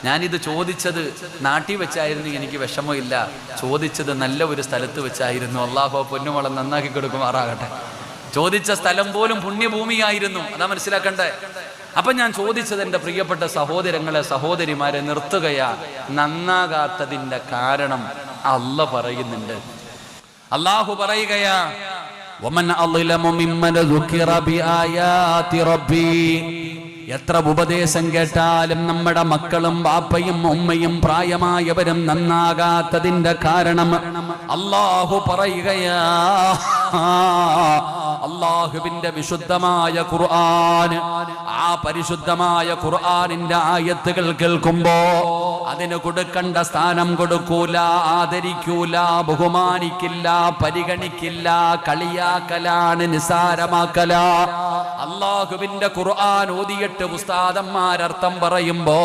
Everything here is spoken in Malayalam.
ഞാനിത് ചോദിച്ചത് നാട്ടിൽ വെച്ചായിരുന്നു, എനിക്ക് വിഷമമില്ല. ചോദിച്ചത് നല്ല ഒരു സ്ഥലത്ത് വെച്ചായിരുന്നു. അള്ളാഹു പൊന്നുമോളെ നന്നാക്കി കൊടുക്കുമാറാകട്ടെ. ചോദിച്ച സ്ഥലം പോലും പുണ്യഭൂമിയായിരുന്നു. അതാ മനസ്സിലാക്കണ്ടേ. അപ്പൊ ഞാൻ ചോദിച്ചത് എൻ്റെ പ്രിയപ്പെട്ട സഹോദരങ്ങളെ, സഹോദരിമാരെ, നിർത്തുകയാ. നന്നാകാത്തതിൻ്റെ കാരണം അല്ലാഹു പറയുന്നുണ്ട്. അള്ളാഹു പറയുകയാ, വമൻ അളിലമു മിമ്മൻ ദുകിറ ബിആയാതി റബ്ബി. എത്ര ഉപദേശം കേട്ടാലും നമ്മുടെ മക്കളും ബാപ്പയും ഉമ്മയും പ്രായമായവരും നന്നാകാത്തതിന്റെ കാരണം അല്ലാഹു പറയുകയാ. അല്ലാഹുവിന്റെ വിശുദ്ധമായ ഖുർആൻ, ആ പരിശുദ്ധമായ ഖുർആനിന്റെ ആയത്തുകൾ കേൾക്കുമ്പോ അതിന് കൊടുക്കേണ്ട സ്ഥാനം കൊടുക്കൂല, ആദരിക്കൂല, ബഹുമാനിക്കില്ല, പരിഗണിക്കില്ല, കളിയാക്കലാണ്, നിസാരമാക്കല. അല്ലാഹുവിന്റെ ഖുർആൻ ഓതിയിട്ട് ഉസ്താദന്മാരർത്ഥം പറയുമ്പോ